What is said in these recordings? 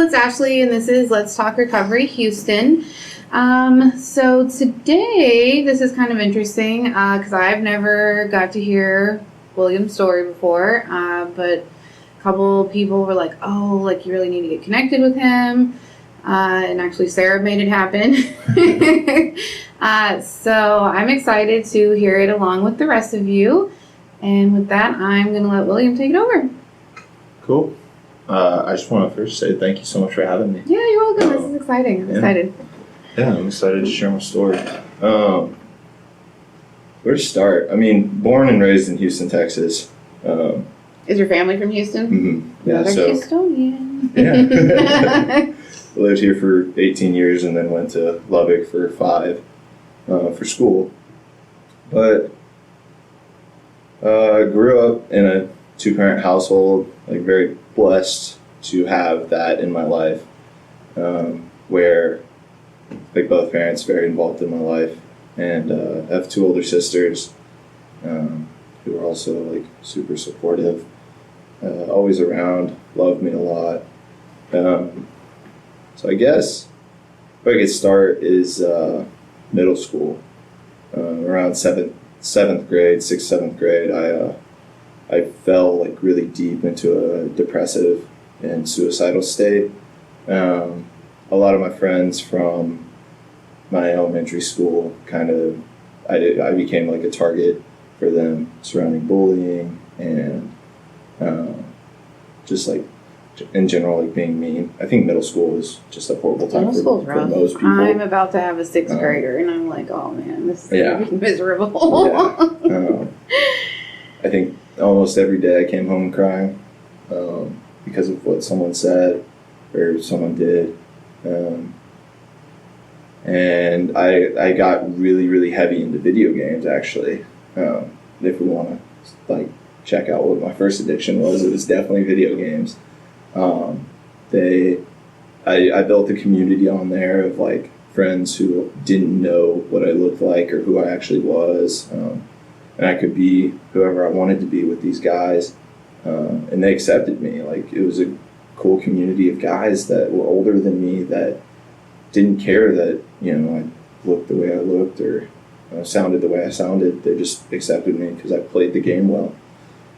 it's Ashley, and this is Let's Talk Recovery Houston. So today, this is kind of interesting because I've never got to hear William's story before, but a couple people were like, oh, like you really need to get connected with him. And actually, Sarah made it happen. So I'm excited to hear it along with the rest of you. And with that, I'm going to let William take it over. Cool. I just want to first say thank you so much for having me. Yeah, you're welcome. This is exciting. I'm excited. Yeah, I'm excited to share my story. Where to start? I mean, born and raised in Houston, Texas. Is your family from Houston? Mm-hmm. Yeah, Another Houstonian. Yeah. Lived here for 18 years and then went to Lubbock for 5 for school. But grew up in a 2-parent household, like very blessed to have that in my life, where like both parents very involved in my life, and I have 2 older sisters who are also like super supportive, always around, love me a lot. So I guess where I could start is middle school, around 7th grade, 6th, 7th grade. I fell like really deep into a depressive and suicidal state. A lot of my friends from my elementary school I became like a target for them surrounding bullying and just like in general like being mean. I think middle school is just a horrible time for most people. I'm about to have a 6th grader and I'm like, oh man, this is gonna be miserable. I think almost every day I came home crying because of what someone said or someone did. And I got really, really heavy into video games, actually. If we want to like check out what my first addiction was, it was definitely video games. I built a community on there of like friends who didn't know what I looked like or who I actually was. And I could be whoever I wanted to be with these guys. And they accepted me. Like, it was a cool community of guys that were older than me that didn't care that, you know, I looked the way I looked or sounded the way I sounded. They just accepted me because I played the game well.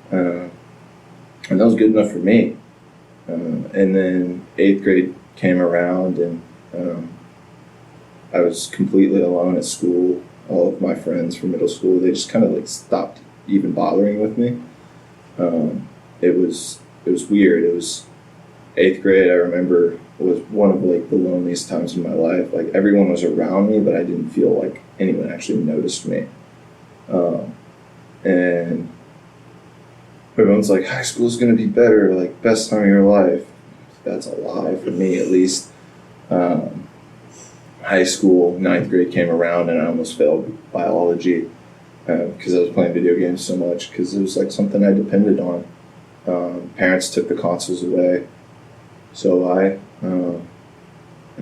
And that was good enough for me. And then 8th grade came around and I was completely alone at school. All of my friends from middle school, they just kind of like stopped even bothering with me. It was weird. It was 8th grade. I remember it was one of like the loneliest times in my life. Like, everyone was around me, but I didn't feel like anyone actually noticed me. And everyone's like, high school's gonna be better, like best time of your life. That's a lie for me, at least. High school, 9th grade came around and I almost failed biology because I was playing video games so much, because it was like something I depended on. Parents took the consoles away, so I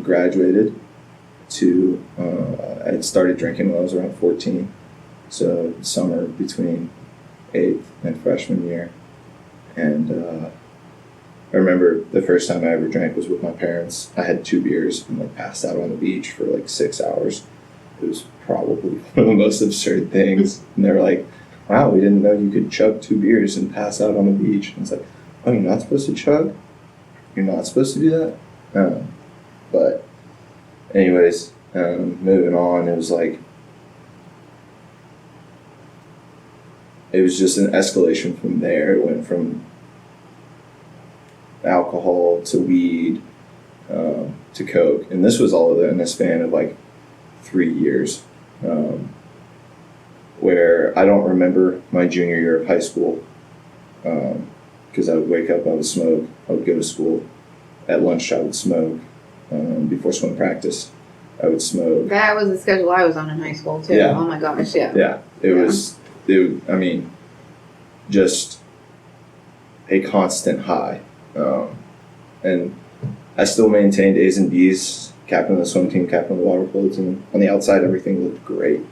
graduated to, I had started drinking when I was around 14, so summer between 8th and freshman year. And I remember the first time I ever drank was with my parents. I had 2 beers and like passed out on the beach for like 6 hours. It was probably one of the most absurd things. And they were like, wow, we didn't know you could chug 2 beers and pass out on the beach. And it's like, oh, you're not supposed to chug? You're not supposed to do that? But anyways, moving on, it was like, it was just an escalation from there. It went from alcohol to weed to coke, and this was all in a span of like 3 years, where I don't remember my junior year of high school, because I would wake up, I would smoke, I would go to school, at lunch I would smoke, before swim practice I would smoke. That was the schedule I was on in high school too. Yeah. Oh my gosh, yeah. Yeah, I mean, just a constant high. And I still maintained A's and B's, captain of the swim team, captain of the water polo team. On the outside, everything looked great.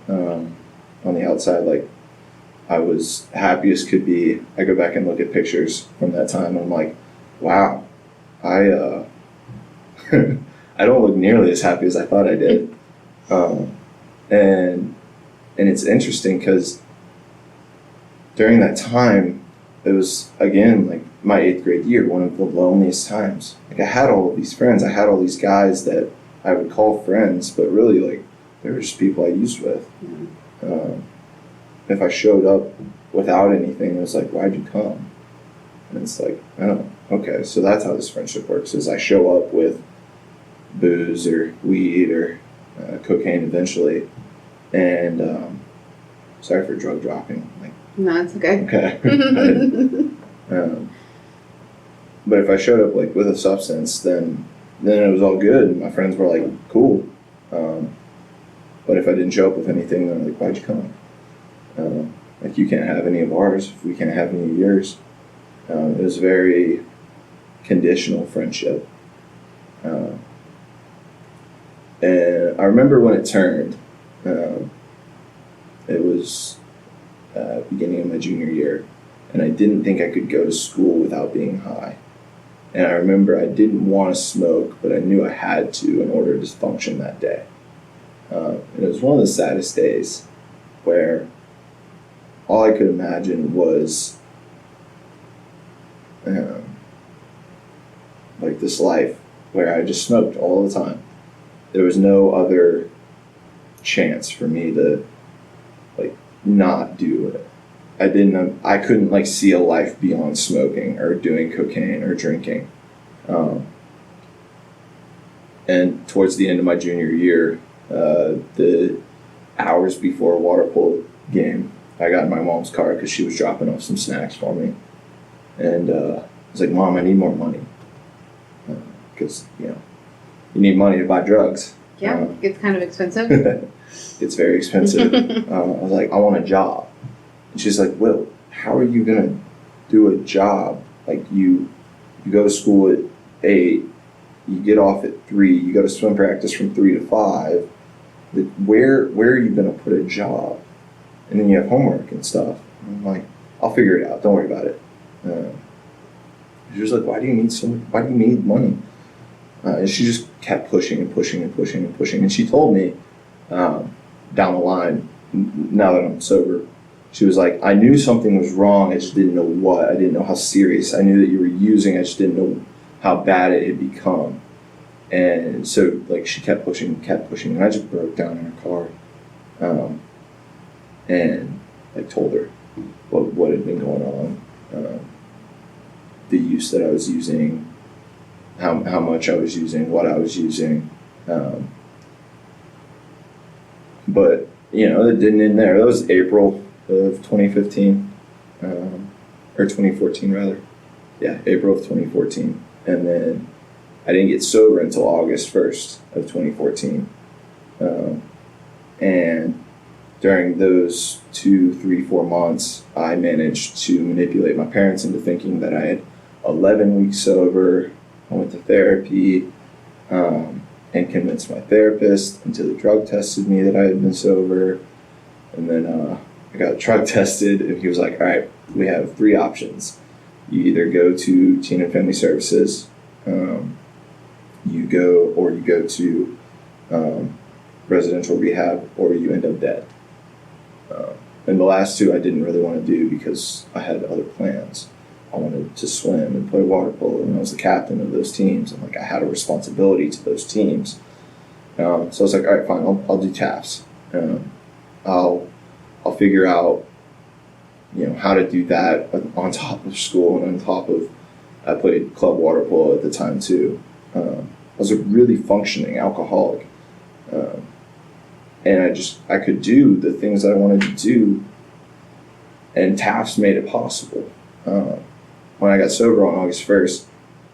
On the outside, like, I was happy as could be. I go back and look at pictures from that time, and I'm like, wow, I I don't look nearly as happy as I thought I did. And it's interesting because during that time, it was, again, like my 8th grade year, one of the loneliest times. Like, I had all of these friends. I had all these guys that I would call friends, but really, like, they were just people I used with. If I showed up without anything, it was like, why'd you come? And it's like, oh, okay, so that's how this friendship works, is I show up with booze or weed or cocaine eventually. And sorry for drug dropping. Like, No, it's okay. okay. But if I showed up like with a substance, then it was all good. My friends were like, cool. But if I didn't show up with anything, then they're like, why'd you come? Like, you can't have any of ours if we can't have any of yours. It was very conditional friendship. And I remember when it turned, it was beginning of my junior year, and I didn't think I could go to school without being high. And I remember I didn't want to smoke, but I knew I had to in order to function that day. And it was one of the saddest days where all I could imagine was like this life where I just smoked all the time. There was no other chance for me to like not do it. I couldn't like see a life beyond smoking or doing cocaine or drinking. And towards the end of my junior year, the hours before a water polo game, I got in my mom's car because she was dropping off some snacks for me. And I was like, Mom, I need more money. Because, you need money to buy drugs. Yeah, it's kind of expensive. It's very expensive. I was like, I want a job. And she's like, Will, how are you going to do a job? Like, you go to school at 8, you get off at 3, you go to swim practice from 3 to 5. Where are you going to put a job? And then you have homework and stuff. And I'm like, I'll figure it out. Don't worry about it. She was like, why do you need money? And she just kept pushing and pushing and pushing and pushing. And she told me down the line, now that I'm sober, she was like, I knew something was wrong. I just didn't know what. I didn't know how serious. I knew that you were using. I just didn't know how bad it had become. And so, like, she kept pushing. And I just broke down in her car. And I told her what had been going on. The use that I was using, how much I was using, what I was using. But, it didn't end there. That was April of 2015, or 2014 rather. Yeah, April of 2014. And then I didn't get sober until August 1st of 2014. And during those 2, 3, 4 months, I managed to manipulate my parents into thinking that I had 11 weeks sober. I went to therapy and convinced my therapist until he drug tested me that I had been sober. And then I got drug tested, and he was like, all right, we have 3 options. You either go to Teen and Family Services, you go to residential rehab, or you end up dead. And the last 2 I didn't really want to do because I had other plans. I wanted to swim and play water polo, and I was the captain of those teams, and like I had a responsibility to those teams. So I was like, all right, fine, I'll do TAFs. I'll figure out, how to do that on top of school and on top of, I played club water polo at the time too. I was a really functioning alcoholic. And I could do the things that I wanted to do, and TAFs made it possible. When I got sober on August 1st,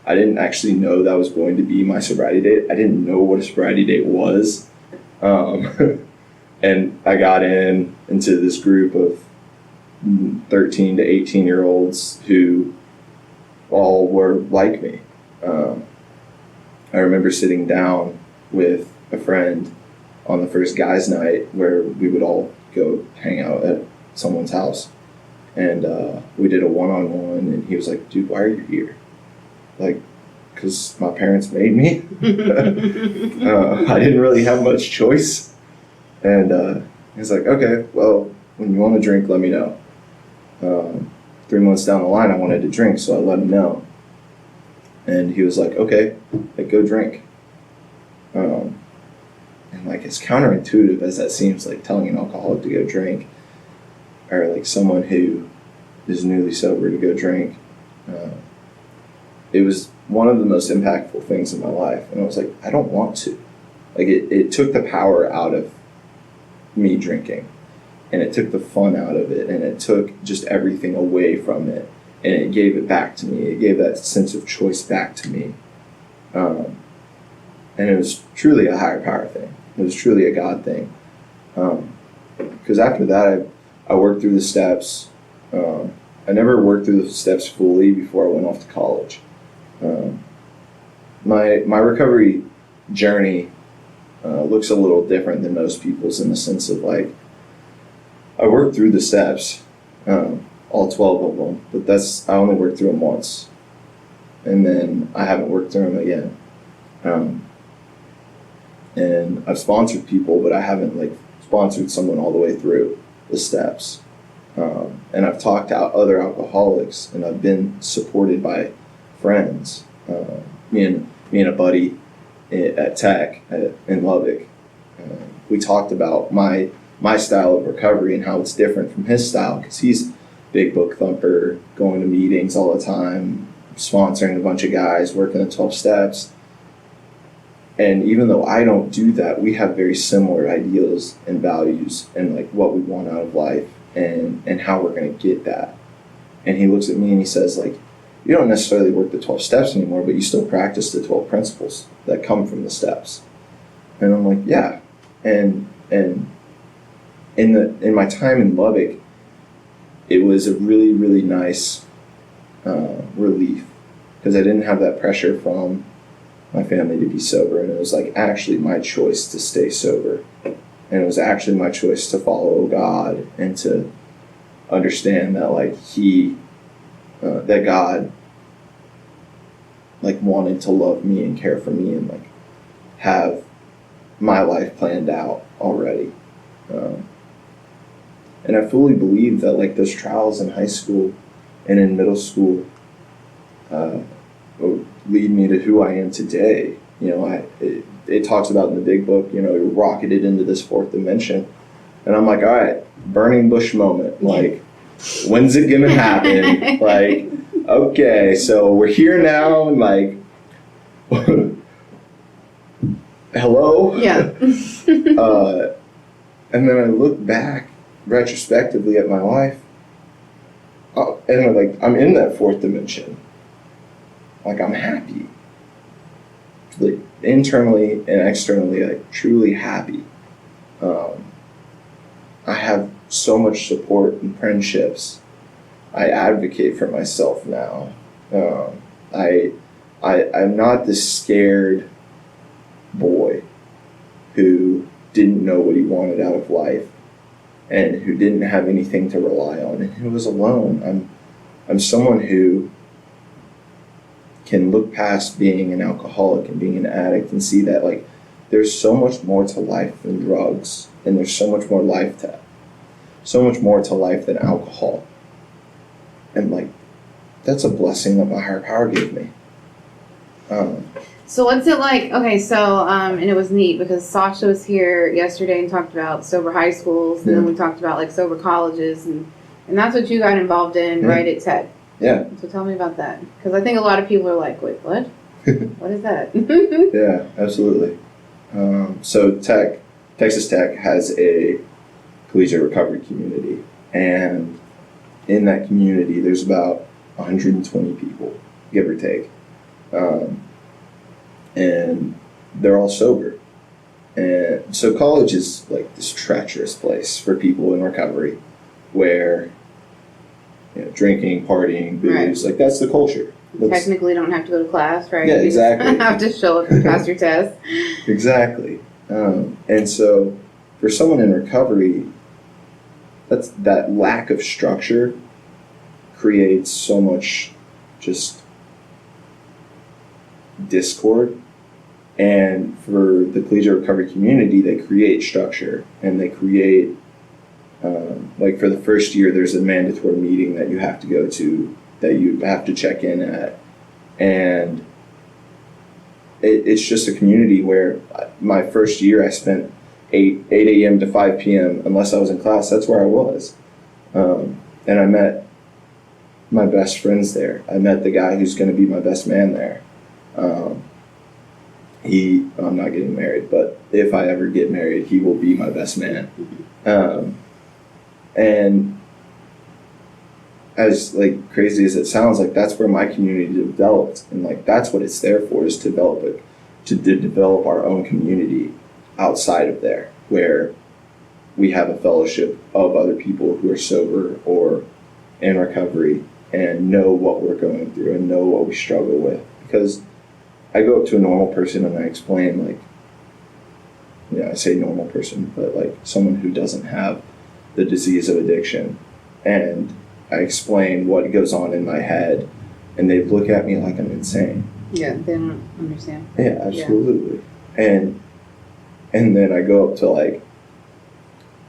I didn't actually know that was going to be my sobriety date. I didn't know what a sobriety date was. And I got into this group of 13 to 18-year-olds who all were like me. I remember sitting down with a friend on the first guys' night where we would all go hang out at someone's house. And we did a one-on-one, and he was like, dude, why are you here? Like, because my parents made me. I didn't really have much choice. And he's like, okay, well, when you want to drink, let me know. 3 months down the line, I wanted to drink, so I let him know. And he was like, okay, like, go drink. And like, as counterintuitive as that seems, like telling an alcoholic to go drink, or like someone who is newly sober to go drink, it was one of the most impactful things in my life. And I was like, I don't want to. Like, it took the power out of me drinking, and it took the fun out of it, and it took just everything away from it, and it gave it back to me. It gave that sense of choice back to me. And it was truly a higher power thing. It was truly a God thing. Because after that, I worked through the steps. I never worked through the steps fully before I went off to college. My recovery journey looks a little different than most people's, in the sense of, like, I worked through the steps, all 12 of them, but I only worked through them once. And then I haven't worked through them again. And I've sponsored people, but I haven't, like, sponsored someone all the way through the steps. And I've talked to other alcoholics, and I've been supported by friends. Me and a buddy at Tech in Lubbock, we talked about my style of recovery and how it's different from his style, because he's big book thumper, going to meetings all the time, sponsoring a bunch of guys, working the 12 steps. And even though I don't do that, we have very similar ideals and values, and like what we want out of life, and how we're going to get that. And he looks at me and he says, like, you don't necessarily work the 12 steps anymore, but you still practice the 12 principles that come from the steps. And I'm like, yeah. And in my time in Lubbock, it was a really, really nice relief, because I didn't have that pressure from my family to be sober, and it was like actually my choice to stay sober, and it was actually my choice to follow God and to understand that, like, that God, like, wanted to love me and care for me and, like, have my life planned out already. And I fully believe that, like, those trials in high school and in middle school lead me to who I am today. You know, it talks about in the big book, you know, you're rocketed into this fourth dimension. And I'm like, all right, burning bush moment. Like, when's it gonna happen? Like, okay, so we're here now, and like, hello? Yeah. And then I look back retrospectively at my life, and I'm like, I'm in that fourth dimension. Like, I'm happy. Like, internally and externally, like, truly happy. I have so much support and friendships. I advocate for myself now. I'm not this scared boy who didn't know what he wanted out of life, and who didn't have anything to rely on, and who was alone. I'm someone who can look past being an alcoholic and being an addict and see that, like, there's so much more to life than drugs, and there's so much more to life than alcohol. And, like, that's a blessing that my higher power gave me. So what's it like? Okay, so and it was neat because Sasha was here yesterday and talked about sober high schools, and then we talked about, like, sober colleges, and that's what you got involved in, right, at Tech. Yeah. So tell me about that, because I think a lot of people are like, wait, what? What is that? Yeah, absolutely. So Texas Tech has a collegiate recovery community, and in that community there's about 120 people, give or take, and they're all sober. And so college is like this treacherous place for people in recovery, where, you know, drinking, partying, booze, right, like, that's the culture. Technically don't have to go to class, right? Yeah, you exactly. Just have to show up and pass your test. Exactly. And so for someone in recovery, that lack of structure creates so much just discord. And for the collegiate recovery community, they create structure, and they create, like for the first year, there's a mandatory meeting that you have to go to, that you have to check in at. And it's just a community where my first year I spent 8 a.m. to 5 p.m. unless I was in class. That's where I was. And I met my best friends there. I met the guy who's going to be my best man there. I'm not getting married, but if I ever get married, he will be my best man. And as like crazy as it sounds, like that's where my community developed, and like that's what it's there for, is to develop it, to develop our own community outside of there, where we have a fellowship of other people who are sober or in recovery and know what we're going through and know what we struggle with. Because I go up to a normal person and I explain, like, I say normal person, but like someone who doesn't have the disease of addiction, and I explain what goes on in my head, and they look at me like I'm insane. Yeah, they don't understand. Yeah, absolutely. Yeah. And then I go up to like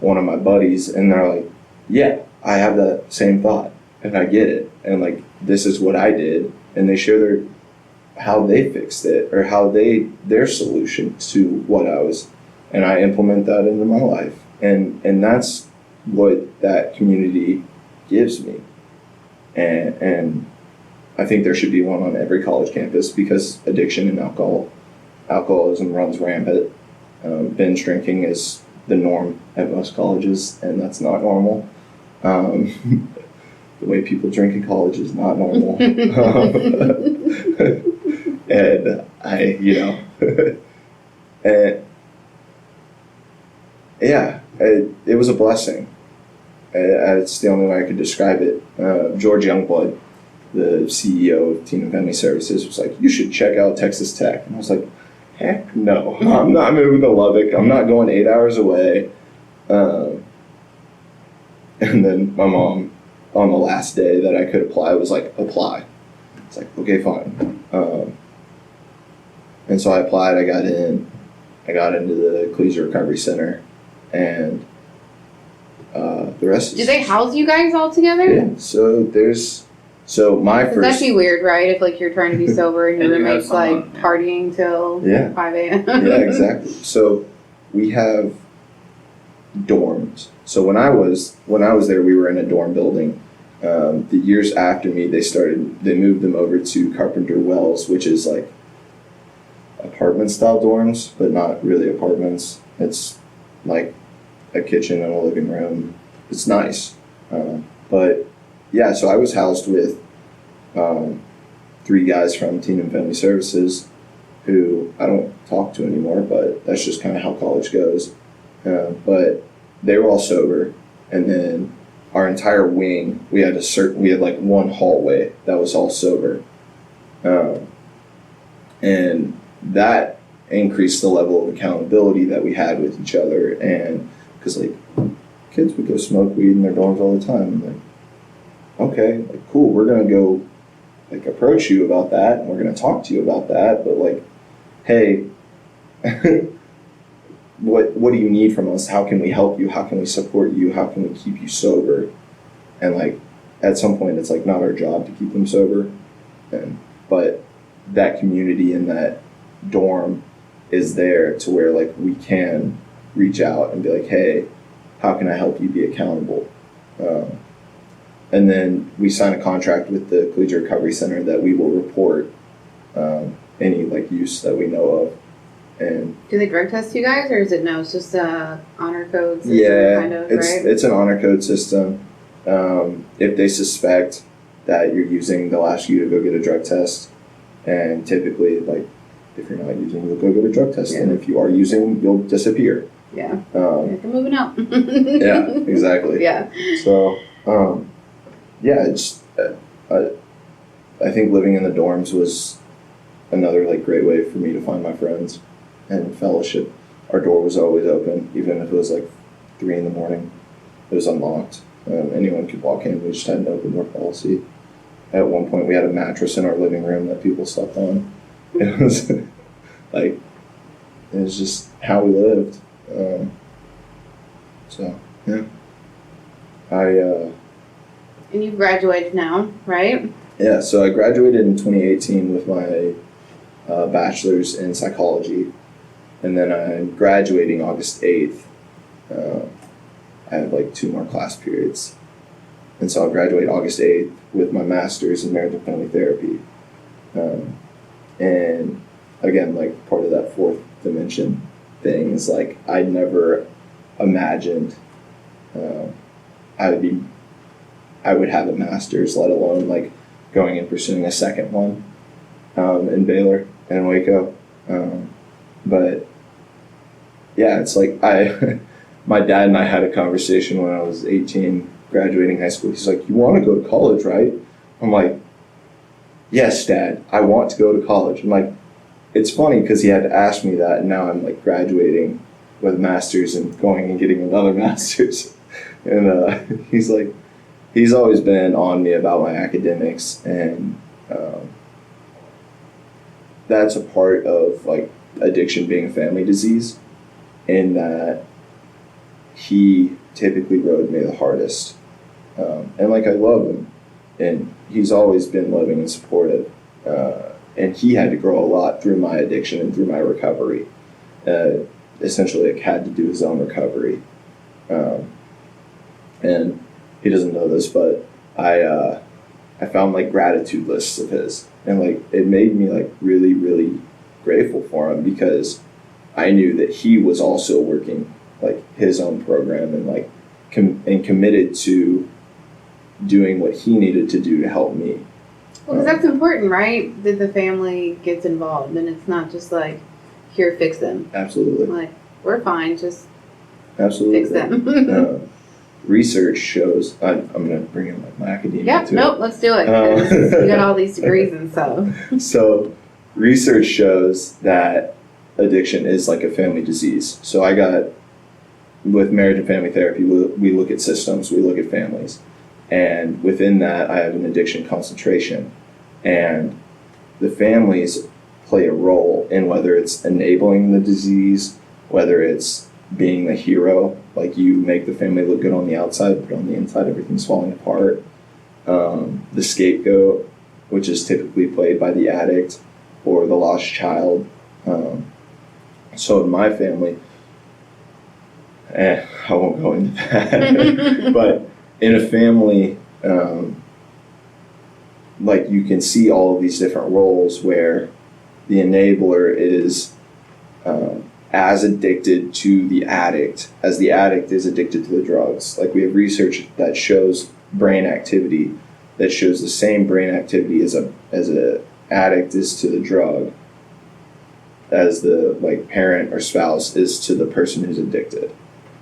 one of my buddies, and they're like, yeah, I have that same thought, and I get it, and like this is what I did, and they share how they fixed it, or how their solution to what I was, and I implement that into my life, and that's what that community gives me, and I think there should be one on every college campus, because addiction and alcoholism runs rampant. Binge drinking is the norm at most colleges, and that's not normal. The way people drink in college is not normal. And and yeah, it was a blessing. It's the only way I could describe it. George Youngblood, the CEO of Teen and Family Services, was like, you should check out Texas Tech. And I was like, heck no, I'm not moving to Lubbock. I'm not going 8 hours away. And then my mom, on the last day that I could apply, was like, apply. It's like, okay, fine. And so I applied, I got in. I got into the Collegiate Recovery Center, and the rest is... Do they house you guys all together? Yeah, so my first... That'd be weird, right? If like you're trying to be sober and your And you have roommate's like someone- partying till 5 a.m. Yeah, exactly. So we have dorms. So when I was there, we were in a dorm building. The years after me, they moved them over to Carpenter Wells, which is like apartment style dorms, but not really apartments. It's like a kitchen and a living room. It's nice. But yeah, so I was housed with 3 guys from Teen and Family Services who I don't talk to anymore, but that's just kind of how college goes. But they were all sober, and then our entire wing, we had like one hallway that was all sober. And that increased the level of accountability that we had with each other. And because like kids would go smoke weed in their dorms all the time. I'm like, okay, like cool, we're gonna go like approach you about that, and we're gonna talk to you about that, but like, hey, what do you need from us? How can we help you? How can we support you? How can we keep you sober? And like at some point it's like not our job to keep them sober, but that community in that dorm is there to where like we can reach out and be like, hey, how can I help you be accountable? And then we sign a contract with the Collegiate Recovery Center that we will report any like use that we know of. And Do they drug test you guys, or is it no? It's just a honor code system, yeah, kind of, it's right? it's an honor code system. If they suspect that you're using, they'll ask you to go get a drug test, and typically, like, if you're not using, you'll go get a drug test, and if you are using, you'll disappear. Yeah. They're moving out. Yeah, exactly. Yeah. So, yeah, it's I think living in the dorms was another like great way for me to find my friends and fellowship. Our door was always open, even if it was like 3 a.m. It was unlocked. Anyone could walk in. We just had an open door policy. At one point, we had a mattress in our living room that people slept on. It was like, it was just how we lived. So, yeah. And you've graduated now, right? Yeah, so I graduated in 2018 with my bachelor's in psychology, and then I'm graduating August 8th. I have like 2 more class periods, and so I'll graduate August 8th with my master's in marriage and family therapy. And again, like part of that fourth dimension thing is like I never imagined I would have a master's, let alone like going and pursuing a second one in Baylor and Waco. But yeah, it's like my dad and I had a conversation when I was 18, graduating high school. He's like, "You want to go to college, right?" I'm like, "Yes, Dad, I want to go to college." I'm like, it's funny because he had to ask me that, and now I'm like graduating with a master's and going and getting another master's. And he's like, he's always been on me about my academics, and that's a part of like addiction being a family disease, in that he typically rode me the hardest. And like I love him, and he's always been loving and supportive. And he had to grow a lot through my addiction and through my recovery. Essentially, like, had to do his own recovery. And he doesn't know this, but I found like gratitude lists of his, and like it made me like really, really grateful for him, because I knew that he was also working like his own program and like and committed to doing what he needed to do to help me. Well, because that's important, right? That the family gets involved, and it's not just like, here, fix them. Absolutely. Like, we're fine, just Absolutely. fix them. Research shows, I'm going to bring in like my academia Yep, too. nope, let's do it. 'Cause we got all these degrees and stuff. So research shows that addiction is like a family disease. So with marriage and family therapy, we look at systems, we look at families. And within that, I have an addiction concentration. And the families play a role in whether it's enabling the disease, whether it's being the hero, like you make the family look good on the outside, but on the inside everything's falling apart. The scapegoat, which is typically played by the addict or the lost child. So in my family, I won't go into that, but in a family, like you can see all of these different roles where the enabler is as addicted to the addict as the addict is addicted to the drugs. Like we have research that shows brain activity, that shows the same brain activity as a addict is to the drug, as the like parent or spouse is to the person who's addicted.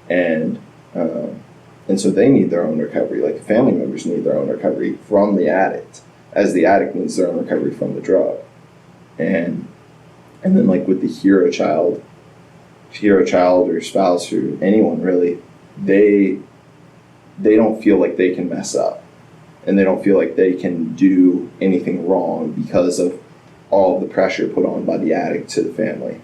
And so they need their own recovery. Like family members need their own recovery from the addict, as the addict needs their own recovery from the drug. And then like with the hero child or spouse or anyone really, they don't feel like they can mess up, and they don't feel like they can do anything wrong because of all of the pressure put on by the addict to the family.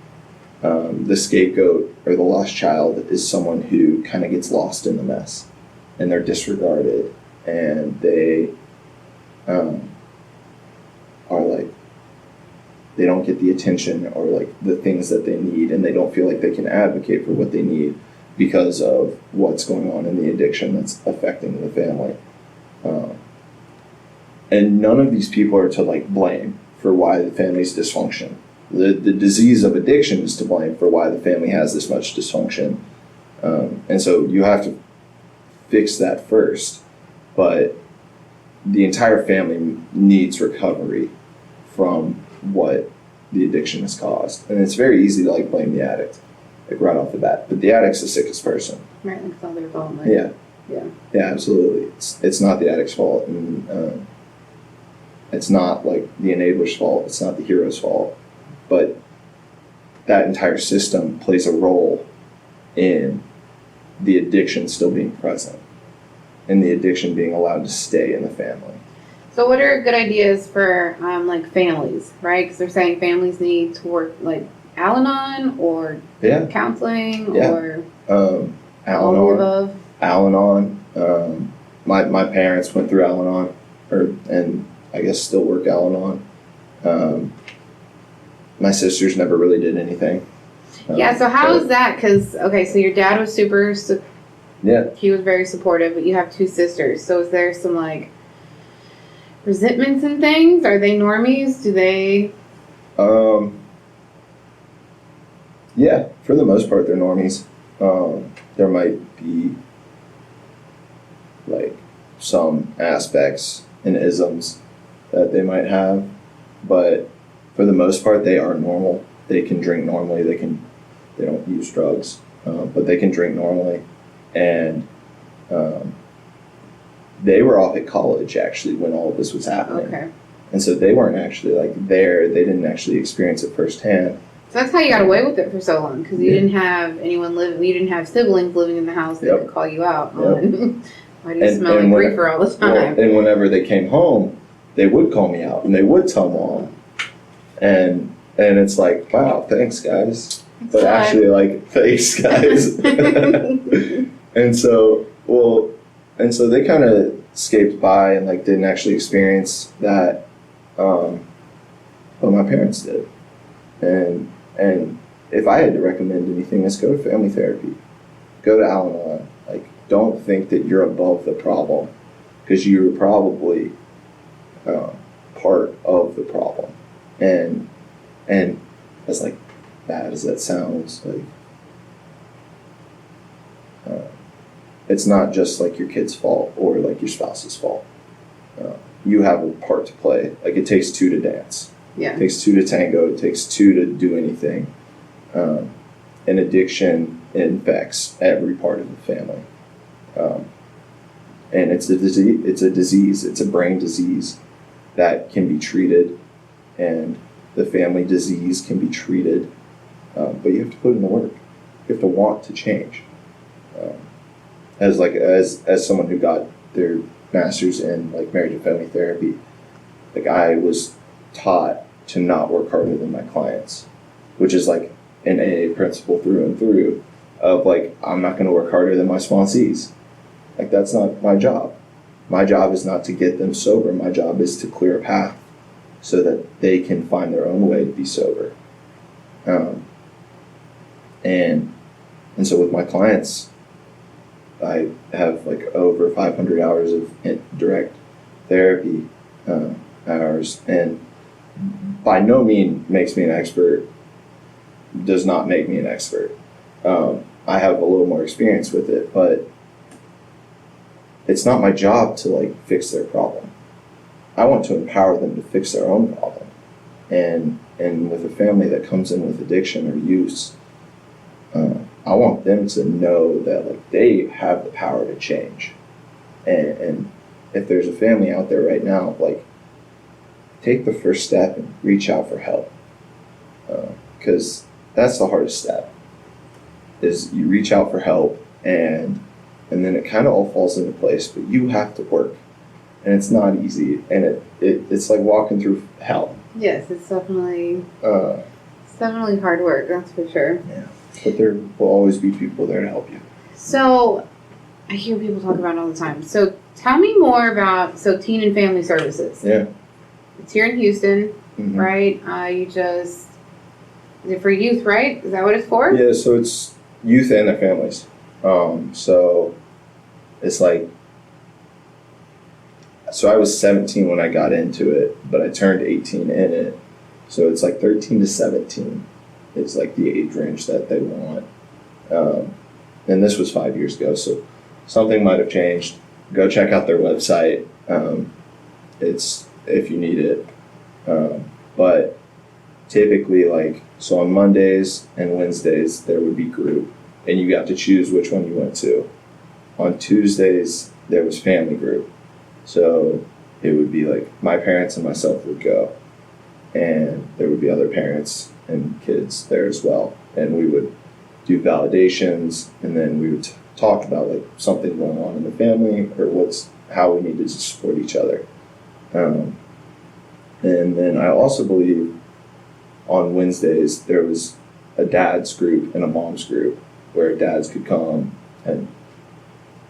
The scapegoat or the lost child is someone who kind of gets lost in the mess, and they're disregarded, and they are like, they don't get the attention or like the things that they need, and they don't feel like they can advocate for what they need because of what's going on in the addiction that's affecting the family. And none of these people are to like blame for why the family's dysfunction. The disease of addiction is to blame for why the family has this much dysfunction. And so you have to fix that first. But the entire family needs recovery from what the addiction has caused. And it's very easy to like blame the addict, like right off the bat. But the addict's the sickest person. Right, like it's not their fault. Like, Yeah. Yeah. Yeah, absolutely. It's not the addict's fault. And it's not like the enabler's fault. It's not the hero's fault. But that entire system plays a role in the addiction still being present, and the addiction being allowed to stay in the family. So what are good ideas for like families, right? Because they're saying families need to work like Al-Anon or Yeah. counseling Yeah. or all of the Al-Anon. above. Al-Anon. My parents went through Al-Anon, and I guess still work Al-Anon. My sisters never really did anything. Yeah, so how is that? Because, okay, so your dad was Yeah. he was very supportive, but you have two sisters. So is there some, like, resentments and things? Are they normies? Do they... Yeah, for the most part, they're normies. There might be, like, some aspects and isms that they might have, but for the most part, they are normal. They can drink normally. They don't use drugs, but they can drink normally. And they were off at college, actually, when all of this was happening. Okay. And so they weren't actually, like, there. They didn't actually experience it firsthand. So that's how you got away with it for so long, because you Yeah. didn't have anyone living, you didn't have siblings living in the house that Yep. could call you out Yep. on why do you And- smell and like when- reefer all the Well, time? and whenever they came home, they would call me out and they would tell mom. And it's like, wow, thanks guys. But It's fine. actually, like, thanks guys. and so they kind of escaped by and like didn't actually experience that. But my parents did. And if I had to recommend anything, it's go to family therapy. Go to Al-Anon. Like, don't think that you're above the problem, because you're probably part of the problem. And as like bad as that sounds, like it's not just like your kid's fault or like your spouse's fault. You have a part to play. Like, it takes two to dance. Yeah. It takes two to tango. It takes two to do anything. And addiction infects every part of the family. And it's a disease. It's a disease. It's a brain disease that can be treated, and the family disease can be treated. But you have to put in the work. You have to want to change. As someone who got their master's in like marriage and family therapy, like, I was taught to not work harder than my clients, which is like an AA principle through and through of like, I'm not going to work harder than my sponsees. Like, that's not my job. My job is not to get them sober. My job is to clear a path so that they can find their own way to be sober. And so with my clients, I have like over 500 hours of direct therapy hours, and by no means makes me an expert, does not make me an expert. I have a little more experience with it, but it's not my job to like fix their problem. I want to empower them to fix their own problem. And with a family that comes in with addiction or use, I want them to know that like they have the power to change. And if there's a family out there right now, like, take the first step and reach out for help. Because that's the hardest step, is you reach out for help, and then it kind of all falls into place, but you have to work. And it's not easy, and it's like walking through hell. Yes, it's definitely hard work, that's for sure. Yeah. But there will always be people there to help you. So, I hear people talk about it all the time. So, tell me more about teen and family services. Yeah. It's here in Houston, Mm-hmm. right? Is it for youth, right? Is that what it's for? Yeah, so it's youth and their families. So it's like, so I was 17 when I got into it, but I turned 18 in it. So it's like 13 to 17 is like the age range that they want. And this was 5 years ago, so something might have changed. Go check out their website. It's, if you need it. But typically, like, so on Mondays and Wednesdays, there would be group, and you got to choose which one you went to. On Tuesdays, there was family group. So it would be like my parents and myself would go, and there would be other parents and kids there as well. And we would do validations, and then we would talk about like something going on in the family or how we needed to support each other. Um, and then I also believe on Wednesdays there was a dad's group and a mom's group where dads could come and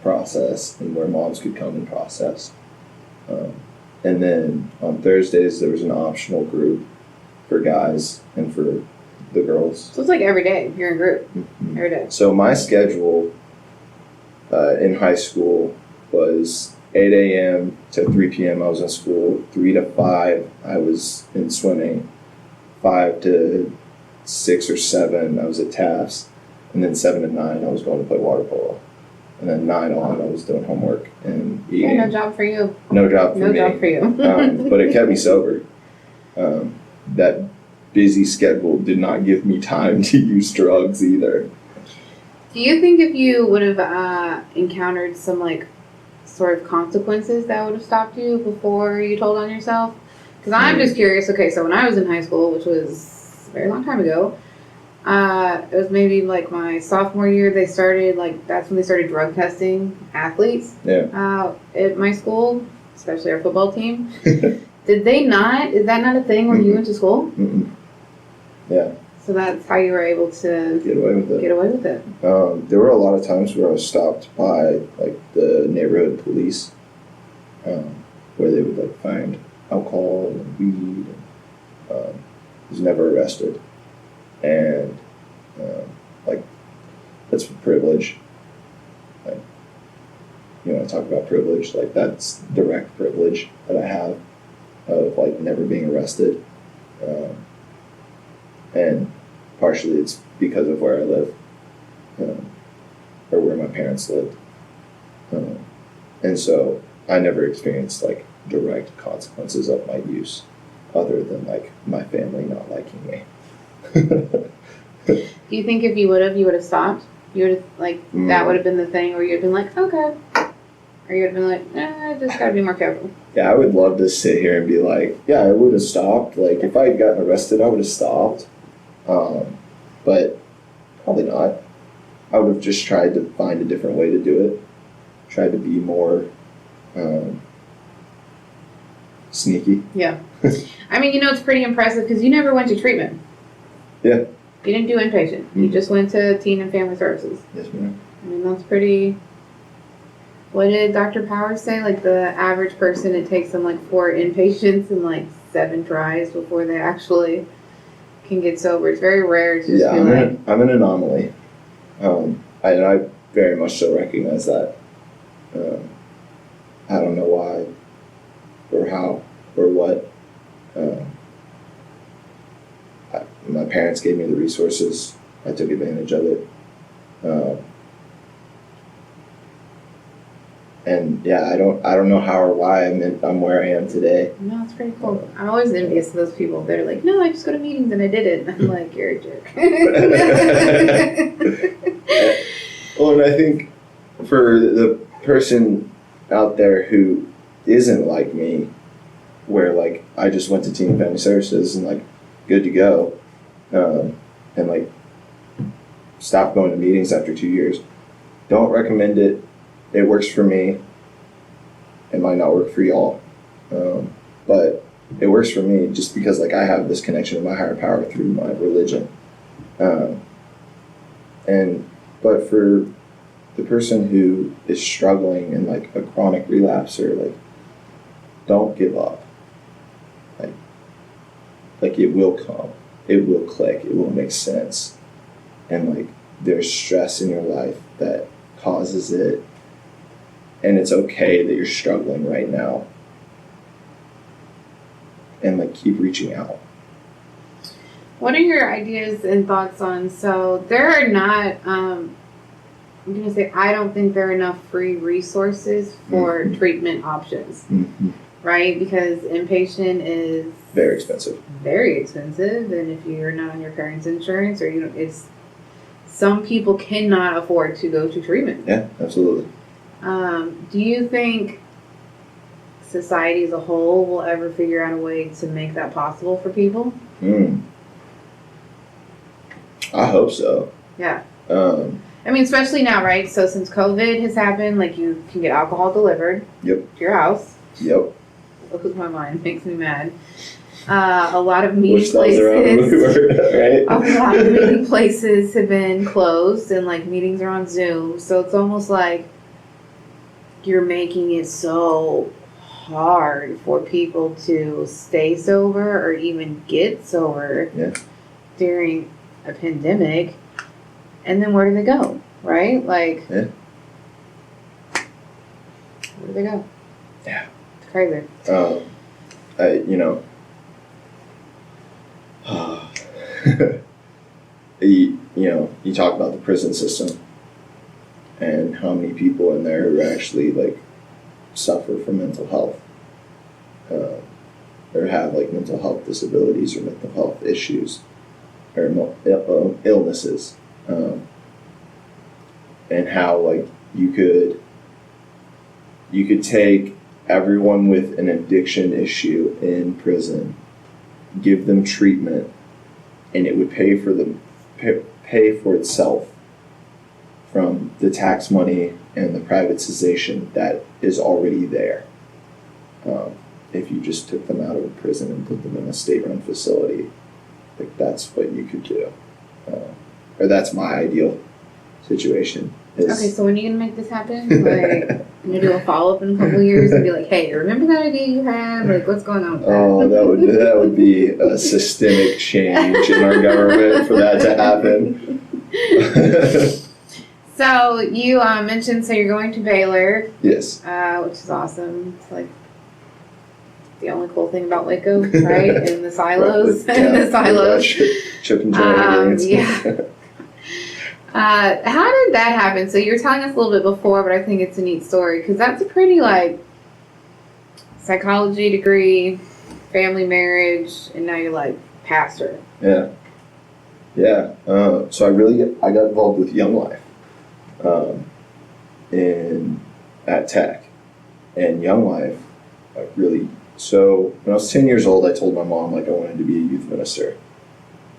process and where moms could come and process. And then on Thursdays there was an optional group for guys and for the girls. So it's like every day you're in a group. Mm-hmm. Every day. So my schedule in high school was 8 a.m. to 3 p.m. I was in school. 3 to 5 I was in swimming. 5 to 6 or 7 I was at TAFs. And then 7 to 9 I was going to play water polo. And then 9 on I was doing homework and eating. Yeah, no job for you. No job for me. No job for you. But it kept me sober. That busy schedule did not give me time to use drugs either. Do you think if you would have encountered some like sort of consequences that would have stopped you before you told on yourself? Because I'm just curious. Okay, so when I was in high school, which was a very long time ago, it was maybe like my sophomore year. That's when they started drug testing athletes. Yeah. At my school, especially our football team. Did they not? Is that not a thing where you went to school? Mm-mm. Yeah. So that's how you were able to get away with it. There were a lot of times where I was stopped by like the neighborhood police, where they would like find alcohol and weed. And, was never arrested, and like that's privilege. Like, you want to talk about privilege? Like that's direct privilege that I have of like never being arrested. And partially it's because of where I live, or where my parents lived. And so I never experienced like direct consequences of my use other than like my family not liking me. Do you think if you would have stopped? You would have like that would have been the thing where you'd been like, okay. Or you would have been like, just gotta be more careful. Yeah, I would love to sit here and be like, yeah, I would have stopped. Like if I had gotten arrested, I would have stopped. But probably not. I would have just tried to find a different way to do it. Tried to be more sneaky. Yeah. I mean, it's pretty impressive because you never went to treatment. Yeah. You didn't do inpatient. You just went to teen and family services. Yes, ma'am. I mean, that's pretty... What did Dr. Powers say? Like the average person, it takes them like 4 inpatients and like 7 tries before they actually can get sober. It's very rare to just I'm an anomaly. I very much so recognize that. I don't know why or how or what. My parents gave me the resources. I took advantage of it. And yeah, I don't know how or why I'm where I am today. No, it's pretty cool. I'm always envious of those people. They're like, no, I just go to meetings and I did it. I'm like, you're a jerk. Well, and I think for the person out there who isn't like me, where like I just went to Teen and Family Services and like good to go, and like stopped going to meetings after 2 years, don't recommend it. It works for me. It might not work for y'all, but it works for me just because like I have this connection with my higher power through my religion. But for the person who is struggling in like a chronic relapse, or like, don't give up. Like it will come, it will click, it will make sense, and like there's stress in your life that causes it. And it's okay that you're struggling right now. And like keep reaching out. What are your ideas and thoughts on, so there are not, I'm going to say, I don't think there are enough free resources for treatment options, right? Because inpatient is very expensive. Very expensive. And if you're not on your parents' insurance, or it's, some people cannot afford to go to treatment. Yeah, absolutely. Do you think society as a whole will ever figure out a way to make that possible for people? I hope so. Yeah. I mean, especially now, right? So since COVID has happened, like you can get alcohol delivered to your house. Yep. blows my mind, makes me mad. A lot of meeting Which tells around places, right? a lot of meeting places have been closed, and like meetings are on Zoom. So it's almost like you're making it so hard for people to stay sober or even get sober during a pandemic. And then where do they go? Right? Like, where do they go? Yeah. It's crazy. You talk about the prison system and how many people in there who actually like suffer from mental health, or have like mental health disabilities or mental health issues or illnesses, and how like you could take everyone with an addiction issue in prison, give them treatment, and it would pay for itself from the tax money and the privatization that is already there. If you just took them out of prison and put them in a state-run facility, like that's what you could do, or that's my ideal situation. Okay, so when are you gonna make this happen? Like, I'm gonna do a follow-up in a couple of years and be like, hey, remember that idea you had? Like, what's going on with that? Oh, that would be a systemic change in our government for that to happen. So you mentioned, so you're going to Baylor. Yes. Which is awesome. It's like the only cool thing about Waco, right? In the silos. In the silos. Chip and Johnny. Yeah. How did that happen? So you were telling us a little bit before, but I think it's a neat story because that's a pretty like psychology degree, family marriage, and now you're like pastor. Yeah. So I got involved with Young Life, at Tech, and Young Life, So when I was 10 years old, I told my mom like I wanted to be a youth minister,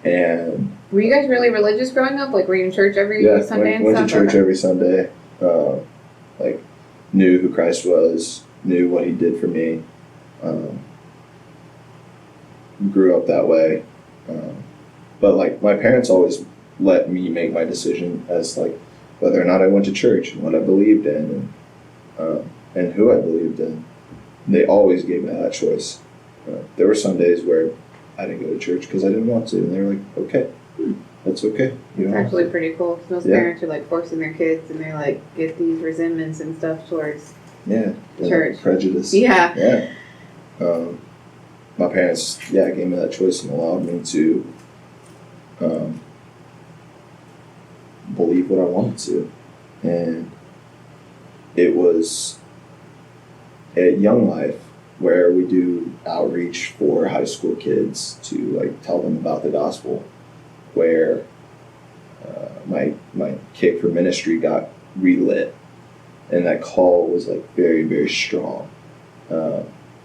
and. Were you guys really religious growing up? Like, were you in church every Sunday and went stuff? to church every Sunday. Like, knew who Christ was, knew what He did for me. Grew up that way. But, like, my parents always let me make my decision as, like, whether or not I went to church and what I believed in and who I believed in. They always gave me that choice. There were some days where I didn't go to church because I didn't want to, and they were like, okay. That's okay. It's actually pretty cool because most parents are like forcing their kids, and they like get these resentments and stuff towards church prejudice. Yeah. My parents gave me that choice and allowed me to believe what I wanted to, and it was at Young Life where we do outreach for high school kids to like tell them about the gospel, where my kick for ministry got relit, and that call was like very, very strong.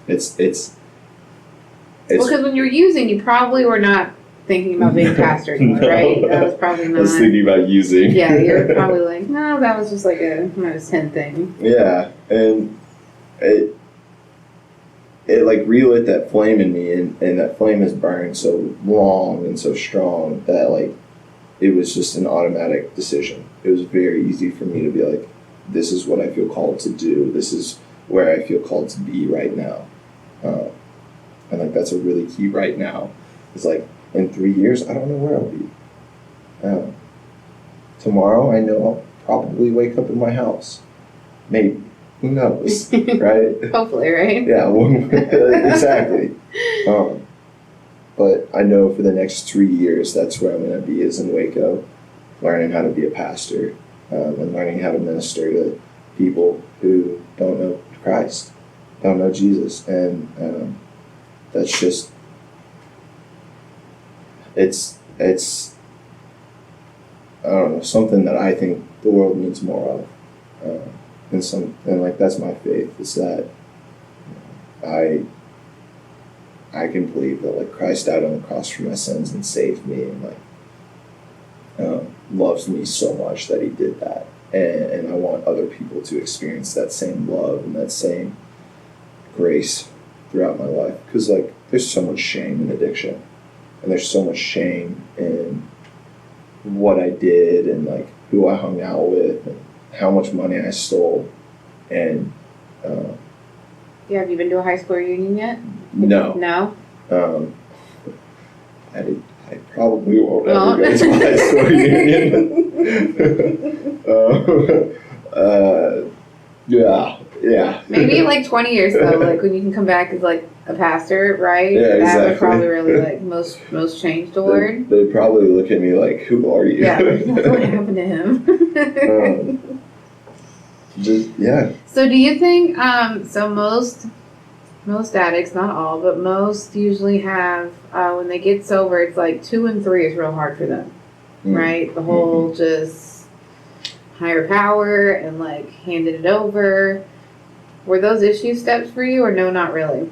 It's because when you were using, you probably were not thinking about being a pastor anymore, right? That was probably not. I was thinking about using. Yeah, you're probably like, no, that was just like a when I was 10 thing. Yeah, and it like relit that flame in me, and that flame has burned so long and so strong that like it was just an automatic decision. It was very easy for me to be like, this is what I feel called to do. This is where I feel called to be right now. And like that's a really key right now. It's like in 3 years, I don't know where I'll be. Tomorrow, I know I'll probably wake up in my house. Maybe. Who knows, right? Hopefully, right? Yeah, exactly. But I know for the next 3 years, that's where I'm going to be, is in Waco, learning how to be a pastor, and learning how to minister to people who don't know Christ, don't know Jesus. And that's just, it's I don't know, something that I think the world needs more of. And like that's my faith, is that I can believe that like Christ died on the cross for my sins and saved me, and like loves me so much that He did that, and I want other people to experience that same love and that same grace throughout my life, because like there's so much shame in addiction, and there's so much shame in what I did and like who I hung out with and how much money I stole. And Yeah, have you been to a high school reunion yet? no. No? I probably won't ever go to a high school reunion. Yeah. Maybe like 20 years though, like when you can come back as like a pastor, right? Yeah, that exactly. would probably really like most change the word. They'd probably look at me like, who are you? Yeah, what happened to him? Yeah. So do you think, so most addicts, not all, but most usually have, when they get sober, it's like 2 and 3 is real hard for them, right? The whole just higher power and like handing it over. Were those issue steps for you or no, not really?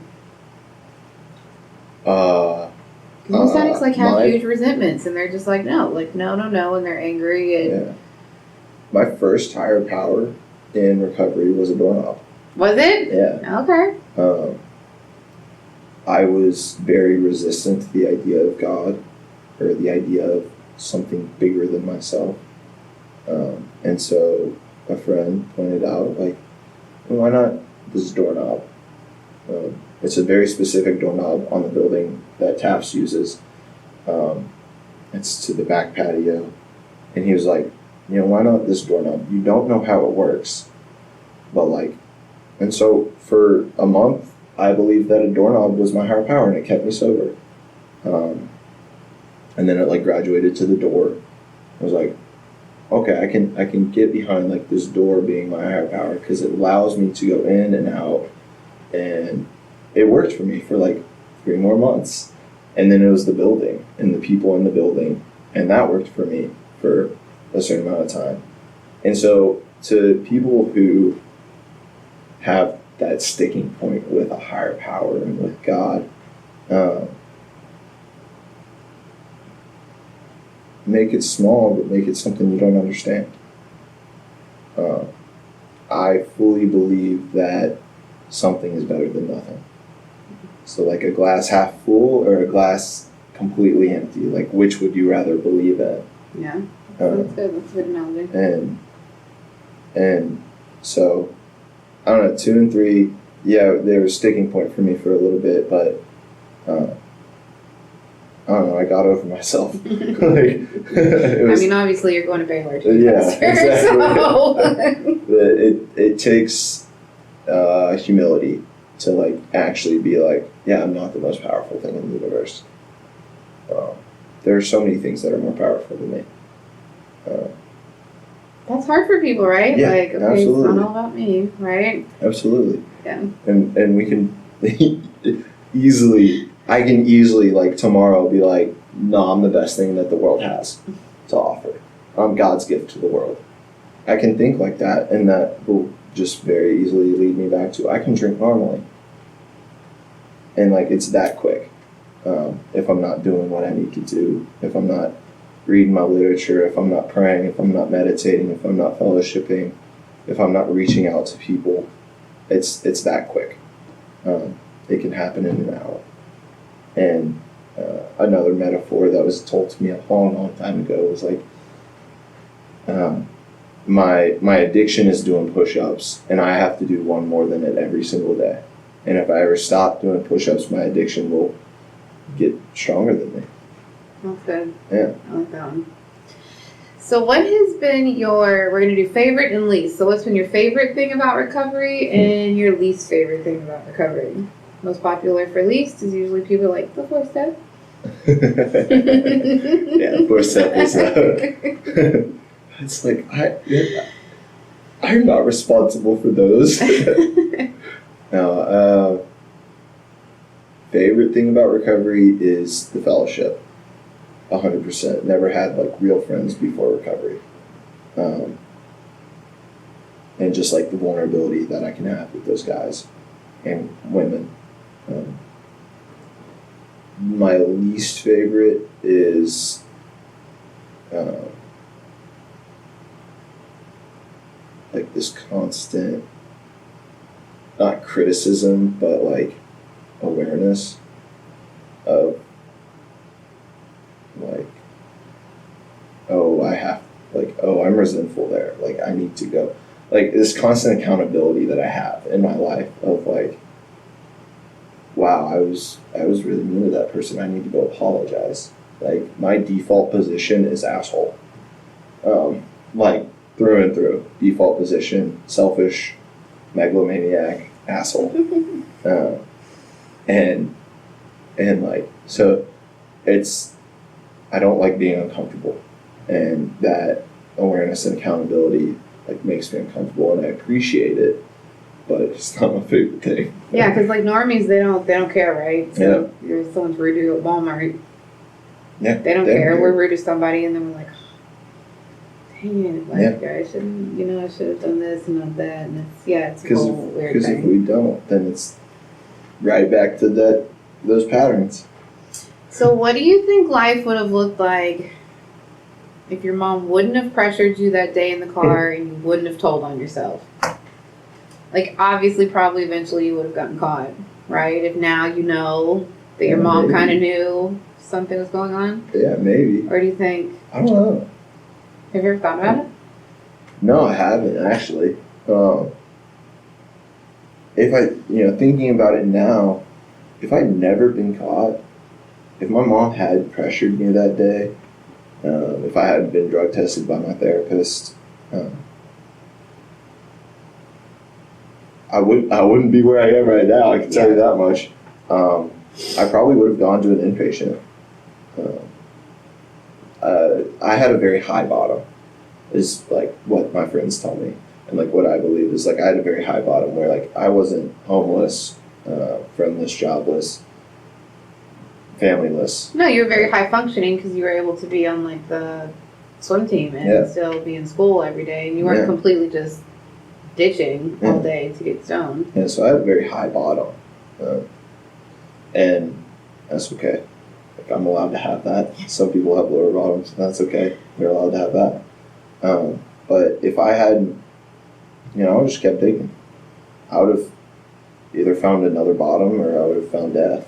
Most addicts like have huge resentments and they're just like, no, and they're angry. And my first higher power in recovery was a doorknob. Was it? Yeah. Okay. I was very resistant to the idea of God or the idea of something bigger than myself. And so a friend pointed out, like, well, why not this doorknob? It's a very specific doorknob on the building that TAPS uses. It's to the back patio. And he was like, why not this doorknob? You don't know how it works. But like, and so for a month, I believed that a doorknob was my higher power and it kept me sober. And then it like graduated to the door. I was like, okay, I can get behind like this door being my higher power because it allows me to go in and out. And it worked for me for like 3 more months. And then it was the building and the people in the building. And that worked for me for a certain amount of time. And so to people who have that sticking point with a higher power and with God, make it small, but make it something you don't understand. I fully believe that something is better than nothing. So like a glass half full or a glass completely empty, like which would you rather believe in? Yeah, that's good. That's a good analogy. And so, I don't know, 2 and 3, yeah, they were a sticking point for me for a little bit, but I don't know, I got over myself. Obviously you're going to Baylor too. Yeah, exactly. So. It takes humility to like actually be like, yeah, I'm not the most powerful thing in the universe. There are so many things that are more powerful than me. That's hard for people, right? Yeah, like, okay, absolutely. It's not all about me, right? Absolutely. Yeah. And we can I can easily like tomorrow be like, no, I'm the best thing that the world has to offer. I'm God's gift to the world. I can think like that, and that will just very easily lead me back to I can drink normally. And like it's that quick. If I'm not doing what I need to do, if I'm not reading my literature, if I'm not praying, if I'm not meditating, if I'm not fellowshipping, if I'm not reaching out to people, it's that quick. It can happen in an hour. And another metaphor that was told to me a long time ago was like, my addiction is doing push-ups, and I have to do one more than it every single day. And if I ever stop doing push-ups, my addiction will get stronger than me. That's good. Yeah. I like that one. So what has been we're going to do favorite and least. So what's been your favorite thing about recovery and your least favorite thing about recovery? Most popular for least is usually people like the 4-step. Yeah, 4-step is it's like I'm not responsible for those. No, favorite thing about recovery is the fellowship. 100%. Never had like real friends before recovery. And just like the vulnerability that I can have with those guys and women. My least favorite is like this constant, not criticism, but like awareness of like, oh, I'm resentful there. Like, I need to go. Like, this constant accountability that I have in my life of like, wow, I was really mean to that person. I need to go apologize. Like, my default position is asshole. Like, through and through. Default position, selfish, megalomaniac, asshole. And like, so I don't like being uncomfortable. And that awareness and accountability like makes me uncomfortable, and I appreciate it, but it's not my favorite thing. Yeah, because like normies, they don't care, right? So if someone's rude to you at Walmart, they don't care. We're rude to somebody, and then we're like, oh, dang it, like I shouldn't, I should have done this and not that, and it's a whole weird thing. Because if we don't, then it's right back to those patterns. So what do you think life would have looked like if your mom wouldn't have pressured you that day in the car and you wouldn't have told on yourself? Like, obviously, probably eventually you would have gotten caught, right? If now you know that your mom kind of knew something was going on? Yeah, maybe. Or do you think? I don't know. Have you ever thought about it? No, I haven't, actually. If I, thinking about it now, if I'd never been caught, if my mom had pressured me that day, if I hadn't been drug tested by my therapist, I wouldn't be where I am right now. I can tell you that much. I probably would have gone to an inpatient. I had a very high bottom, is like what my friends tell me, and like what I believe is like I had a very high bottom where like I wasn't homeless, friendless, jobless, familyless. No, you were very high functioning because you were able to be on like the swim team and still be in school every day, and you weren't completely just ditching all day to get stoned. Yeah, so I have a very high bottom, and that's okay. Like, I'm allowed to have that. Some people have lower bottoms, and that's okay. They're allowed to have that. But if I hadn't, I would have just kept digging. I would have either found another bottom or I would have found death.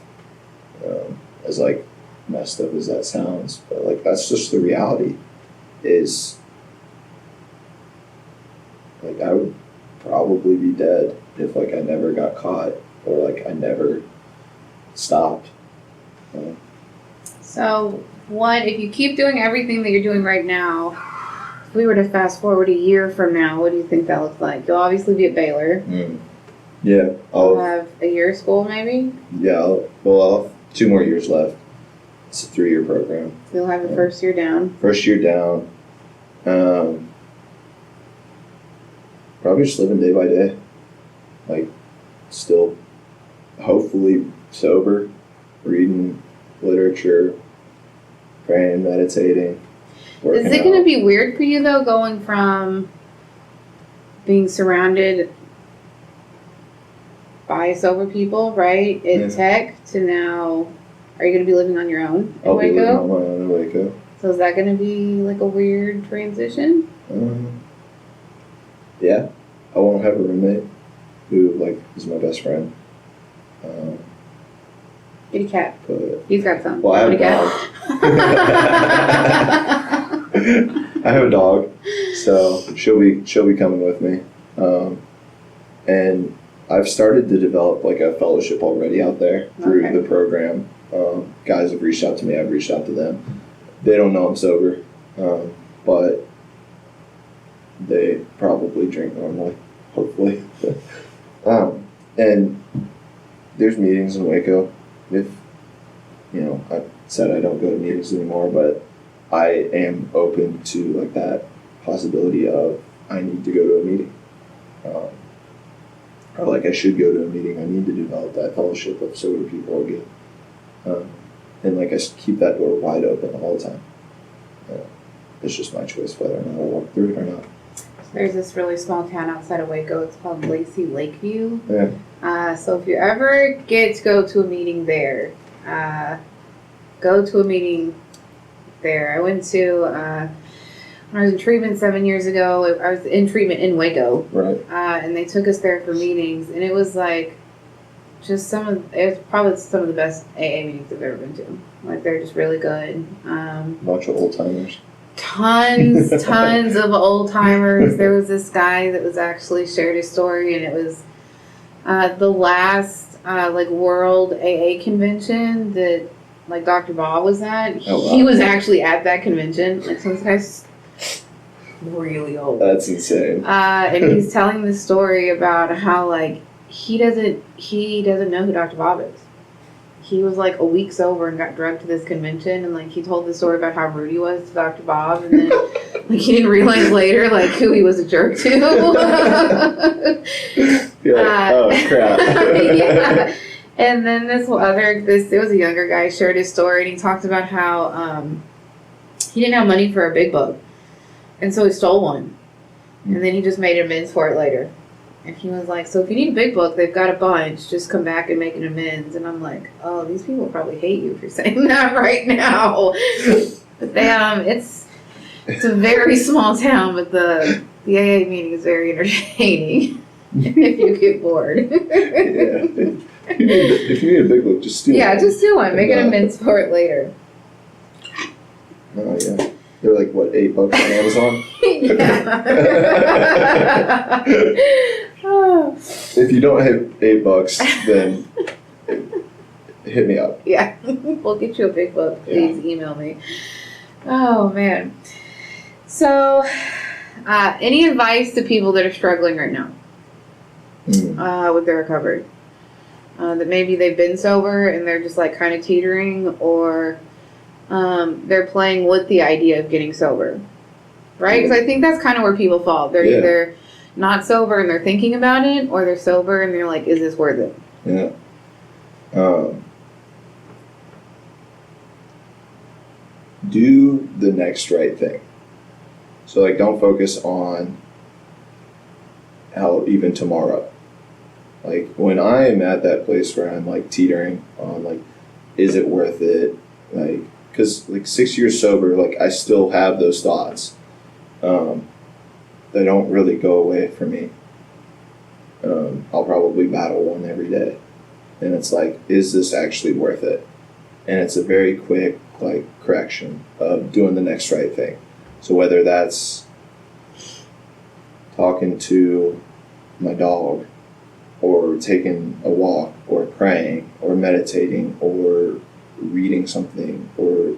As like messed up as that sounds, but like that's just the reality. Is like I would probably be dead if like I never got caught or like I never stopped. So what if you keep doing everything that you're doing right now? If we were to fast forward a year from now, what do you think that looks like? You'll obviously be at Baylor. Yeah, I'll have a year of school maybe. Yeah, I'll have 2 more years left. It's a 3-year program. You'll have your first year down. First year down. Probably just living day by day. Like, still hopefully sober, reading literature, praying, meditating. Is it going to be weird for you, though, going from being surrounded by sober people, right, in tech, to now, are you going to be living on your own in Waco? I'll be living on my own in Waco. So is that going to be like a weird transition? Yeah. I won't have a roommate who, like, is my best friend. Get a cat. But, he's got some. Well, I have a dog. I have a dog, so she'll be coming with me. And I've started to develop like a fellowship already out there through the program. Guys have reached out to me. I've reached out to them. They don't know I'm sober, but they probably drink normally, hopefully. And there's meetings in Waco. If I said I don't go to meetings anymore, but I am open to like that possibility of I need to go to a meeting. Or like I should go to a meeting. I need to develop that fellowship of sober people again. And like I keep that door wide open all the time. It's just my choice whether or not I walk through it or not. There's this really small town outside of Waco. It's called Lacey Lakeview. Yeah. So if you ever get to go to a meeting there, go to a meeting there. I went to, when I was in treatment 7 years ago, I was in treatment in Waco. Right. And they took us there for meetings. And it was like just it's probably some of the best AA meetings I've ever been to. Like, they're just really good. Bunch of old timers. Tons of old timers. There was this guy that was actually shared his story, and it was the last like world AA convention that like Dr. Bob was at. Oh, wow. He was actually at that convention. Like, so this guy's really old. That's insane. And he's telling the story about how like he doesn't know who Dr. Bob is. He was like a week sober and got drugged to this convention, and like he told the story about how rude he was to Dr. Bob, and then like he didn't realize later like who he was a jerk to. You're like, oh crap. Yeah. And then there was a younger guy shared his story, and he talked about how he didn't have money for a big book, and so he stole one, and then he just made amends for it later. And he was like, so if you need a big book, they've got a bunch. Just come back and make an amends. And I'm like, oh, these people probably hate you for saying that right now. But it's a very small town, but the AA meeting is very entertaining if you get bored. Yeah. If you need a big book, just steal it. Yeah, just steal one. Make an amends for it later. Oh, yeah. They're like, what, $8 on Amazon? Yeah. Oh. If you don't have $8, then hit me up. Yeah, we'll get you a big book. Please email me. Oh, man. So, any advice to people that are struggling right now with their recovery? That maybe they've been sober and they're just like kind of teetering, or they're playing with the idea of getting sober, right? Because I think that's kind of where people fall. They're either not sober and they're thinking about it, or they're sober and they're like, is this worth it? Yeah. Do the next right thing. So like, don't focus on how even tomorrow. Like, when I am at that place where I'm like teetering on like, is it worth it? Like, because like 6 years sober, like I still have those thoughts. They don't really go away for me. I'll probably battle one every day. And it's like, is this actually worth it? And it's a very quick like correction of doing the next right thing. So whether that's talking to my dog, or taking a walk, or praying, or meditating, or reading something, or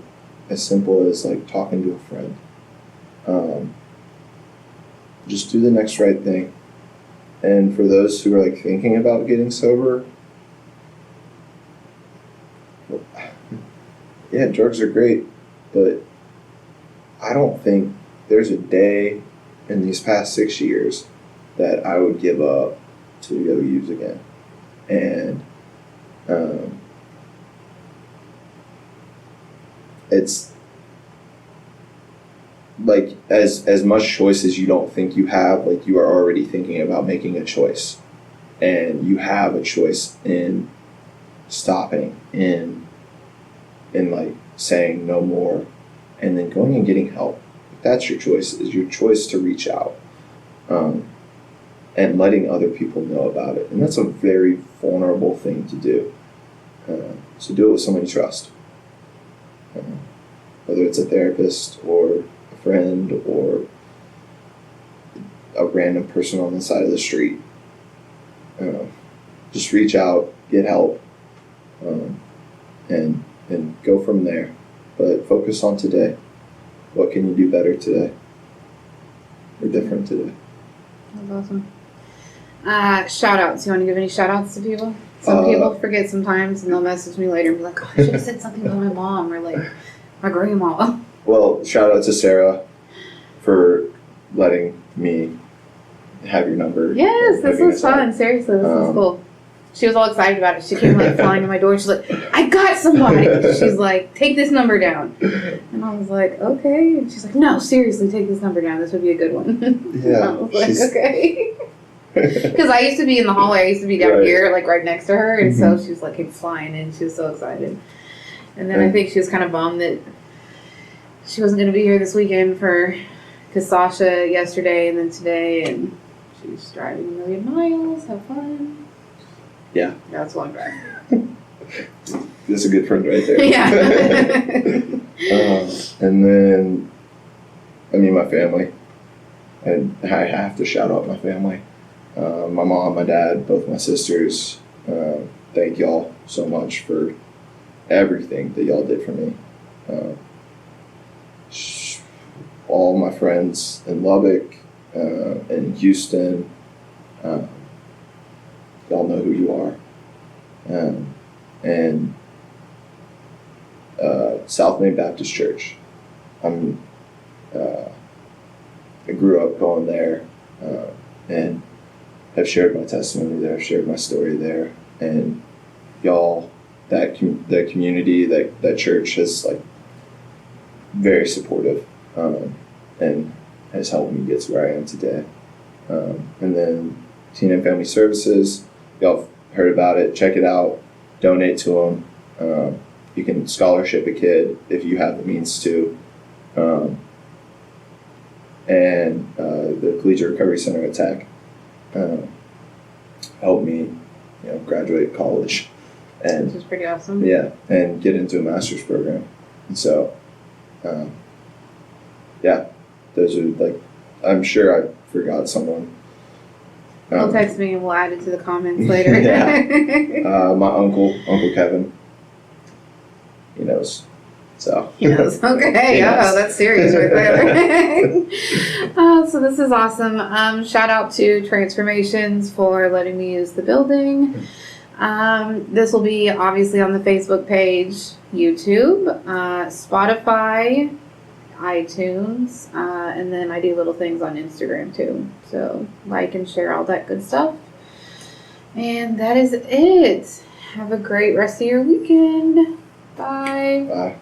as simple as like talking to a friend. Just do the next right thing. And for those who are like thinking about getting sober, yeah, drugs are great, but I don't think there's a day in these past 6 years that I would give up to go use again. And it's like as much choice as you don't think you have, like you are already thinking about making a choice, and you have a choice in stopping, in like saying no more, and then going and getting help. That's your choice. Is your choice to reach out, and letting other people know about it. And that's a very vulnerable thing to do. So do it with someone you trust, whether it's a therapist or a friend or a random person on the side of the street. Just reach out, get help, and go from there. But focus on today. What can you do better today or different today? That's awesome. Shout outs. You want to give any shout outs to people? Some people forget sometimes, and they'll message me later and be like, oh, I should have said something to my mom or like my grandma. Well, shout out to Sarah for letting me have your number. Yes, this was fun. Seriously, this was cool. She was all excited about it. She came like flying to my door. She's like, I got somebody. She's like, take this number down. And I was like, okay. And she's like, no, seriously, take this number down. This would be a good one. Yeah. I was like, okay. Because I used to be in the hallway. I used to be down here, like right next to her. And so she was like, came flying in. She was so excited. And then I think she was kind of bummed that she wasn't going to be here this weekend because Sasha yesterday and then today. And she's driving a million miles. Have fun. Yeah. That's one guy. That's a good friend right there. Yeah. And then, my family. And I have to shout out my family. My mom, my dad, both my sisters. Thank y'all so much for everything that y'all did for me. All my friends in Lubbock, in Houston, y'all know who you are. And South Main Baptist Church. I grew up going there, and have shared my testimony there, shared my story there, and y'all, that community, that church is like very supportive, and has helped me get to where I am today. And then Teen and Family Services, y'all heard about it, check it out, donate to them. You can scholarship a kid if you have the means to. And the Collegiate Recovery Center at Tech helped me, graduate college, and Which is pretty awesome. yeah, and get into a master's program. And so, those are like, I'm sure I forgot someone. He'll text me and we'll add it to the comments later. My uncle Kevin, he knows. So Yes. Okay. Yes. Oh, that's serious right there. So this is awesome. Shout out to Transformations for letting me use the building. This will be obviously on the Facebook page, YouTube, Spotify, iTunes, and then I do little things on Instagram too. So like and share all that good stuff. And that is it. Have a great rest of your weekend. Bye. Bye.